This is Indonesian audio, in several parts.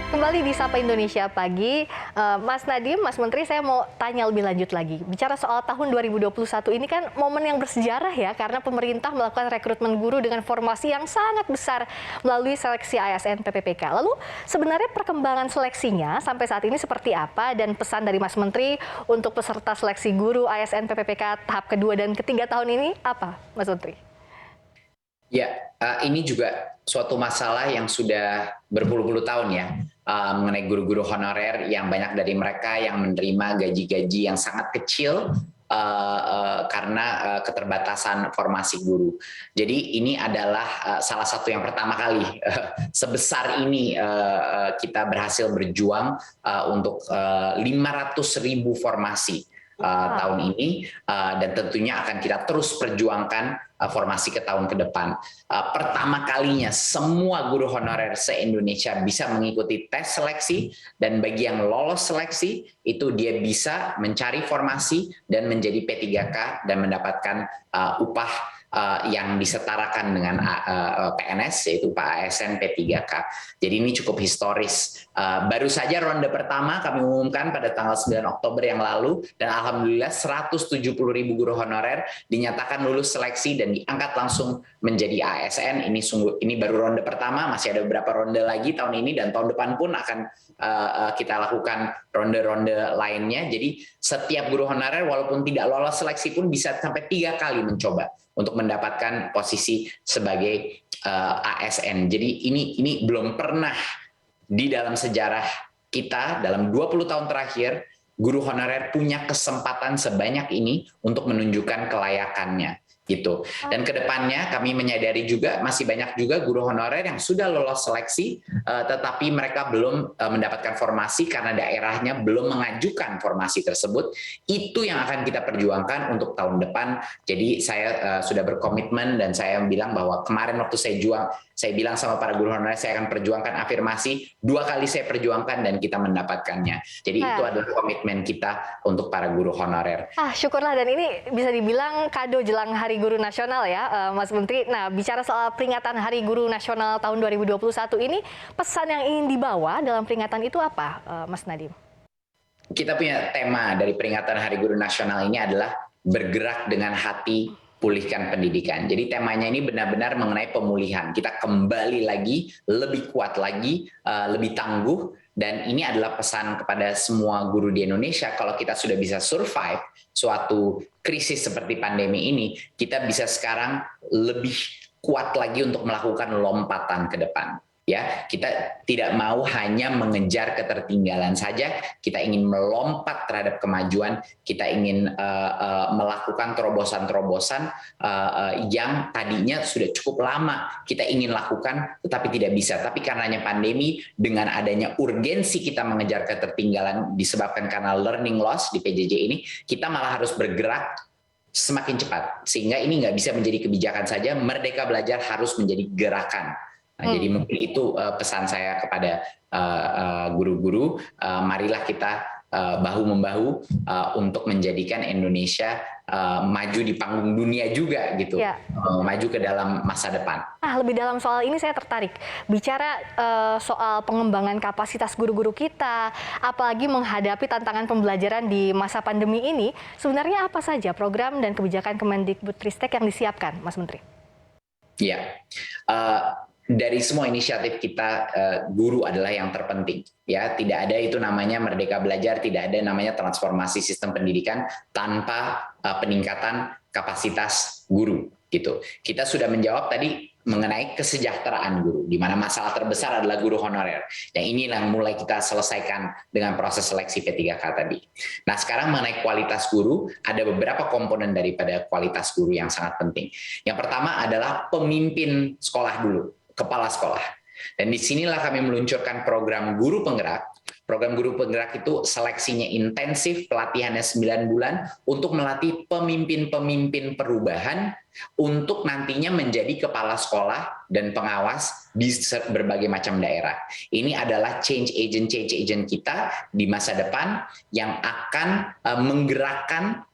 Kembali di Sapa Indonesia Pagi, Mas Nadiem, Mas Menteri, saya mau tanya lebih lanjut lagi. Bicara soal tahun 2021 ini kan momen yang bersejarah ya, karena pemerintah melakukan rekrutmen guru dengan formasi yang sangat besar melalui seleksi ASN PPPK. Lalu sebenarnya perkembangan seleksinya sampai saat ini seperti apa, dan pesan dari Mas Menteri untuk peserta seleksi guru ASN PPPK tahap kedua dan ketiga tahun ini apa, Mas Menteri? Ya, ini juga suatu masalah yang sudah berpuluh-puluh tahun ya, mengenai guru-guru honorer yang banyak dari mereka yang menerima gaji-gaji yang sangat kecil karena keterbatasan formasi guru. Jadi ini adalah salah satu yang pertama kali sebesar ini kita berhasil berjuang untuk 500.000 formasi tahun ini, dan tentunya akan kita terus perjuangkan formasi ke tahun ke depan. Pertama kalinya semua guru honorer se-Indonesia bisa mengikuti tes seleksi, dan bagi yang lolos seleksi itu dia bisa mencari formasi dan menjadi P3K dan mendapatkan upah yang disetarakan dengan PNS, yaitu Pak ASN P3K. Jadi ini cukup historis. Baru saja ronde pertama kami umumkan pada tanggal 9 Oktober yang lalu, dan alhamdulillah 170.000 guru honorer dinyatakan lulus seleksi dan diangkat langsung menjadi ASN. Ini baru ronde pertama, masih ada beberapa ronde lagi tahun ini, dan tahun depan pun akan kita lakukan ronde-ronde lainnya. Jadi setiap guru honorer walaupun tidak lolos seleksi pun bisa sampai 3 kali mencoba untuk mendapatkan posisi sebagai ASN. Jadi ini belum pernah di dalam sejarah kita dalam 20 tahun terakhir guru honorer punya kesempatan sebanyak ini untuk menunjukkan kelayakannya gitu. Dan kedepannya kami menyadari juga masih banyak juga guru honorer yang sudah lolos seleksi, tetapi mereka belum mendapatkan formasi karena daerahnya belum mengajukan formasi tersebut. Itu yang akan kita perjuangkan untuk tahun depan. Jadi saya sudah berkomitmen, dan saya bilang bahwa kemarin waktu saya bilang sama para guru honorer, saya akan perjuangkan afirmasi, 2 kali saya perjuangkan dan kita mendapatkannya. Jadi itu adalah komitmen kita untuk para guru honorer. Syukurlah, dan ini bisa dibilang kado jelang Hari Guru Nasional ya, Mas Menteri. Nah, bicara soal peringatan Hari Guru Nasional tahun 2021 ini, pesan yang ingin dibawa dalam peringatan itu apa, Mas Nadiem? Kita punya tema dari peringatan Hari Guru Nasional ini adalah bergerak dengan hati, pulihkan pendidikan. Jadi temanya ini benar-benar mengenai pemulihan. Kita kembali lagi, lebih kuat lagi, lebih tangguh, dan ini adalah pesan kepada semua guru di Indonesia. Kalau kita sudah bisa survive suatu krisis seperti pandemi ini, kita bisa sekarang lebih kuat lagi untuk melakukan lompatan ke depan. Ya, kita tidak mau hanya mengejar ketertinggalan saja, kita ingin melompat terhadap kemajuan, kita ingin melakukan terobosan-terobosan yang tadinya sudah cukup lama kita ingin lakukan, tetapi tidak bisa. Tapi karenanya pandemi, dengan adanya urgensi kita mengejar ketertinggalan disebabkan karena learning loss di PJJ ini, kita malah harus bergerak semakin cepat. Sehingga ini nggak bisa menjadi kebijakan saja, Merdeka Belajar harus menjadi gerakan. Nah, jadi mungkin itu pesan saya kepada guru-guru, marilah kita bahu-membahu untuk menjadikan Indonesia maju di panggung dunia juga gitu, maju ke dalam masa depan. Lebih dalam soal ini saya tertarik. Bicara soal pengembangan kapasitas guru-guru kita, apalagi menghadapi tantangan pembelajaran di masa pandemi ini, sebenarnya apa saja program dan kebijakan Kemendikbudristek yang disiapkan, Mas Menteri? Ya, dari semua inisiatif kita, guru adalah yang terpenting. Ya, tidak ada itu namanya Merdeka Belajar, tidak ada namanya transformasi sistem pendidikan tanpa peningkatan kapasitas guru. Gitu. Kita sudah menjawab tadi mengenai kesejahteraan guru, di mana masalah terbesar adalah guru honorer. Dan ini yang mulai kita selesaikan dengan proses seleksi P3K tadi. Nah, sekarang mengenai kualitas guru, ada beberapa komponen daripada kualitas guru yang sangat penting. Yang pertama adalah pemimpin sekolah dulu, kepala sekolah. Dan disinilah kami meluncurkan program guru penggerak. Program guru penggerak itu seleksinya intensif, pelatihannya 9 bulan untuk melatih pemimpin-pemimpin perubahan untuk nantinya menjadi kepala sekolah dan pengawas di berbagai macam daerah. Ini adalah change agent kita di masa depan yang akan menggerakkan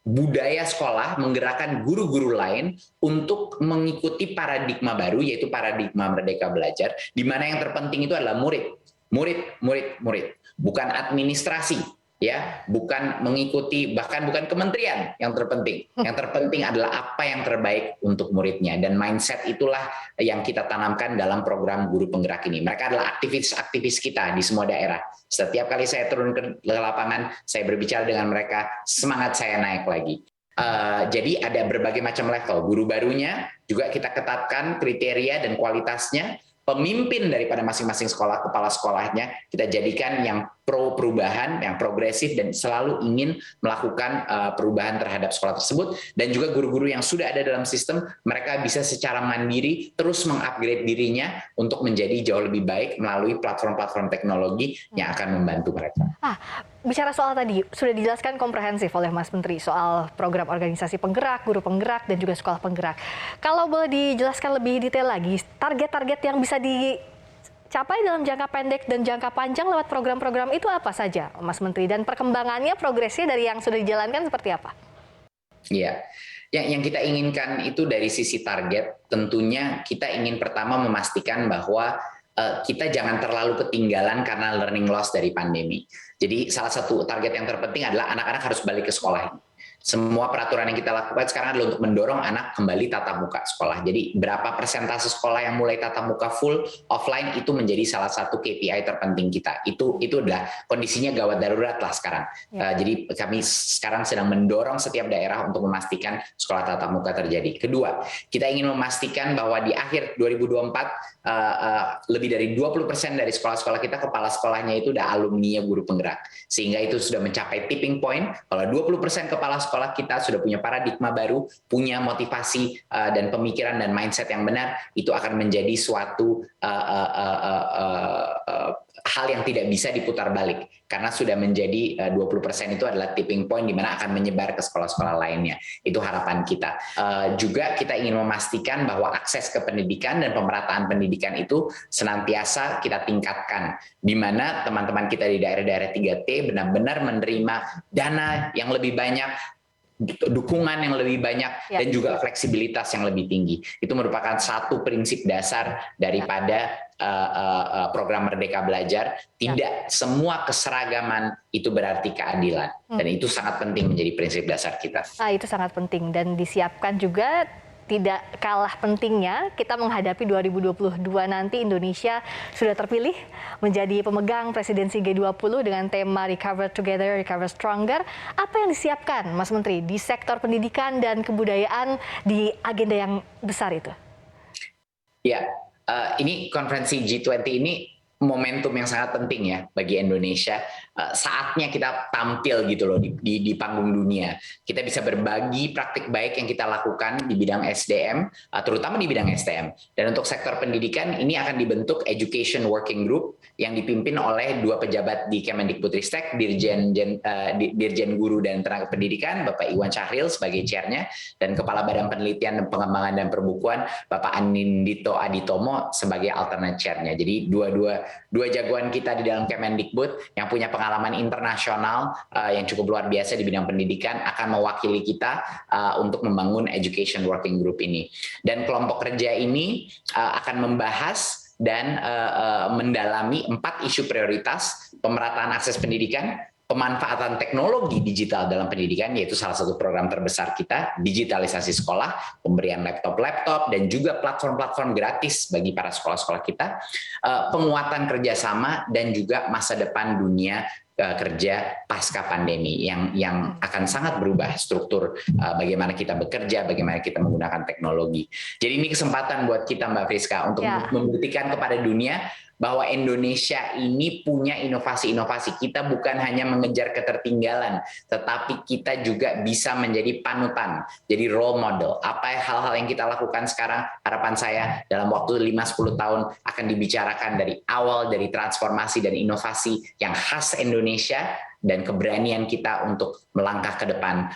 budaya sekolah, menggerakkan guru-guru lain untuk mengikuti paradigma baru, yaitu paradigma Merdeka Belajar, di mana yang terpenting itu adalah murid. murid, murid, murid, bukan administrasi, ya, bukan mengikuti, bahkan bukan kementerian yang terpenting. Yang terpenting adalah apa yang terbaik untuk muridnya, dan mindset itulah yang kita tanamkan dalam program Guru Penggerak ini. Mereka adalah aktivis-aktivis kita di semua daerah. Setiap kali saya turun ke lapangan, saya berbicara dengan mereka, semangat saya naik lagi. Jadi ada berbagai macam level. Guru barunya juga kita ketatkan kriteria dan kualitasnya. Pemimpin daripada masing-masing sekolah, kepala sekolahnya, kita jadikan yang pro perubahan, yang progresif, dan selalu ingin melakukan perubahan terhadap sekolah tersebut. Dan juga guru-guru yang sudah ada dalam sistem, mereka bisa secara mandiri terus mengupgrade dirinya untuk menjadi jauh lebih baik melalui platform-platform teknologi yang akan membantu mereka. Bicara soal tadi, sudah dijelaskan komprehensif oleh Mas Menteri soal program organisasi penggerak, guru penggerak, dan juga sekolah penggerak. Kalau boleh dijelaskan lebih detail lagi, target-target yang bisa dicapai dalam jangka pendek dan jangka panjang lewat program-program itu apa saja, Mas Menteri? Dan perkembangannya, progresnya dari yang sudah dijalankan seperti apa? Iya, yang kita inginkan itu dari sisi target, tentunya kita ingin pertama memastikan bahwa kita jangan terlalu ketinggalan karena learning loss dari pandemi. Jadi salah satu target yang terpenting adalah anak-anak harus balik ke sekolah. Semua peraturan yang kita lakukan sekarang adalah untuk mendorong anak kembali tatap muka sekolah. Jadi berapa persentase sekolah yang mulai tatap muka full offline itu menjadi salah satu KPI terpenting kita. Itu adalah kondisinya gawat darurat lah sekarang. Jadi kami sekarang sedang mendorong setiap daerah untuk memastikan sekolah tatap muka terjadi. Kedua, kita ingin memastikan bahwa di akhir 2024 lebih dari 20% dari sekolah-sekolah kita, kepala sekolahnya itu udah alumni guru penggerak. Sehingga itu sudah mencapai tipping point. Kalau 20% kepala sekolah kita sudah punya paradigma baru, punya motivasi dan pemikiran dan mindset yang benar, itu akan menjadi suatu hal yang tidak bisa diputar balik, karena sudah menjadi 20% itu adalah tipping point di mana akan menyebar ke sekolah-sekolah lainnya. Itu harapan kita. Juga kita ingin memastikan bahwa akses ke pendidikan dan pemerataan pendidikan itu senantiasa kita tingkatkan, di mana teman-teman kita di daerah-daerah 3T benar-benar menerima dana yang lebih banyak, dukungan yang lebih banyak, dan juga fleksibilitas yang lebih tinggi. Itu merupakan satu prinsip dasar daripada program Merdeka Belajar. Tidak semua keseragaman itu berarti keadilan, dan itu sangat penting menjadi prinsip dasar kita. Itu sangat penting, dan disiapkan juga. Tidak kalah pentingnya, kita menghadapi 2022 nanti Indonesia sudah terpilih menjadi pemegang presidensi G20 dengan tema Recover Together, Recover Stronger. Apa yang disiapkan, Mas Menteri, di sektor pendidikan dan kebudayaan di agenda yang besar itu? Ya, ini konferensi G20 ini momentum yang sangat penting ya bagi Indonesia. Saatnya kita tampil gitu loh di panggung dunia. Kita bisa berbagi praktik baik yang kita lakukan di bidang SDM, terutama di bidang STM. Dan untuk sektor pendidikan ini akan dibentuk Education Working Group yang dipimpin oleh dua pejabat di Kemendikbudristek, Dirjen Guru dan Tenaga Pendidikan, Bapak Iwan Syahril sebagai chairnya, dan Kepala Badan Penelitian dan Pengembangan dan Perbukuan, Bapak Anindito Aditomo sebagai alternate chairnya. Jadi dua jagoan kita di dalam Kemendikbud yang punya pengalaman internasional yang cukup luar biasa di bidang pendidikan akan mewakili kita untuk membangun Education Working Group ini. Dan kelompok kerja ini akan membahas dan mendalami 4 isu prioritas: pemerataan akses pendidikan, pemanfaatan teknologi digital dalam pendidikan, yaitu salah satu program terbesar kita, digitalisasi sekolah, pemberian laptop, dan juga platform-platform gratis bagi para sekolah-sekolah kita, penguatan kerjasama, dan juga masa depan dunia kerja pasca pandemi yang akan sangat berubah struktur bagaimana kita bekerja, bagaimana kita menggunakan teknologi. Jadi ini kesempatan buat kita, Mbak Friska, untuk membuktikan kepada dunia bahwa Indonesia ini punya inovasi-inovasi. Kita bukan hanya mengejar ketertinggalan, tetapi kita juga bisa menjadi panutan, jadi role model. Apa hal-hal yang kita lakukan sekarang, harapan saya dalam waktu 5-10 tahun akan dibicarakan dari awal, dari transformasi dan inovasi yang khas Indonesia, dan keberanian kita untuk melangkah ke depan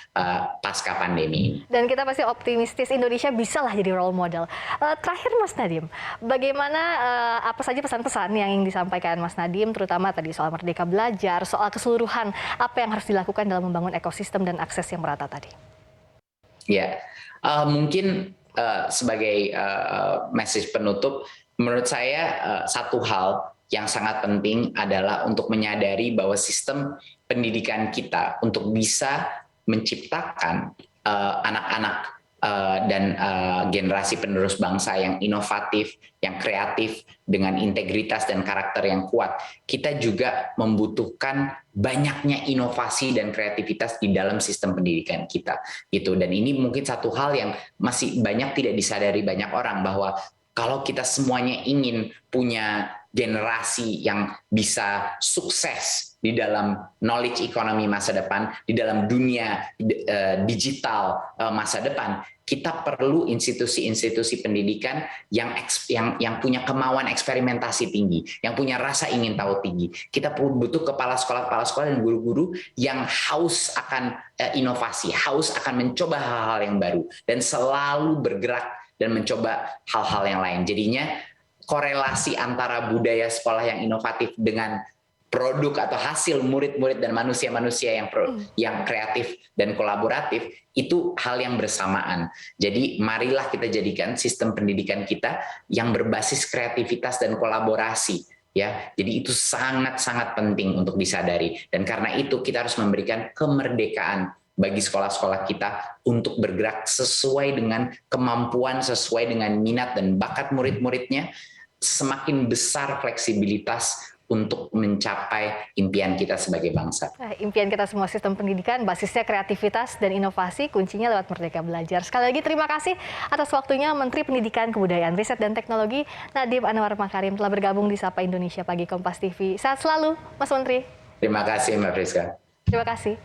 pasca pandemi. Dan kita pasti optimistis Indonesia bisa lah jadi role model. Terakhir Mas Nadiem, bagaimana apa saja pesan-pesan yang ingin disampaikan Mas Nadiem, terutama tadi soal Merdeka Belajar, soal keseluruhan apa yang harus dilakukan dalam membangun ekosistem dan akses yang merata tadi? Ya, mungkin sebagai message penutup, menurut saya satu hal yang sangat penting adalah untuk menyadari bahwa sistem pendidikan kita untuk bisa menciptakan anak-anak dan generasi penerus bangsa yang inovatif, yang kreatif, dengan integritas dan karakter yang kuat. Kita juga membutuhkan banyaknya inovasi dan kreativitas di dalam sistem pendidikan kita, gitu. Dan ini mungkin satu hal yang masih banyak tidak disadari banyak orang, bahwa kalau kita semuanya ingin punya generasi yang bisa sukses di dalam knowledge economy masa depan, di dalam dunia digital masa depan, kita perlu institusi-institusi pendidikan yang punya kemauan eksperimentasi tinggi, yang punya rasa ingin tahu tinggi. Kita butuh kepala sekolah dan guru-guru yang haus akan inovasi, haus akan mencoba hal-hal yang baru, dan selalu bergerak dan mencoba hal-hal yang lain. Jadinya korelasi antara budaya sekolah yang inovatif dengan produk atau hasil murid-murid dan manusia-manusia yang kreatif dan kolaboratif itu hal yang bersamaan. Jadi marilah kita jadikan sistem pendidikan kita yang berbasis kreativitas dan kolaborasi, ya. Jadi itu sangat-sangat penting untuk disadari, dan karena itu kita harus memberikan kemerdekaan bagi sekolah-sekolah kita untuk bergerak sesuai dengan kemampuan, sesuai dengan minat dan bakat murid-muridnya. Semakin besar fleksibilitas untuk mencapai impian kita sebagai bangsa. Impian kita semua sistem pendidikan, basisnya kreativitas dan inovasi, kuncinya lewat Merdeka Belajar. Sekali lagi terima kasih atas waktunya Menteri Pendidikan, Kebudayaan, Riset, dan Teknologi Nadiem Anwar Makarim telah bergabung di Sapa Indonesia Pagi Kompas TV. Sehat selalu, Mas Menteri. Terima kasih, Mbak Friska. Terima kasih.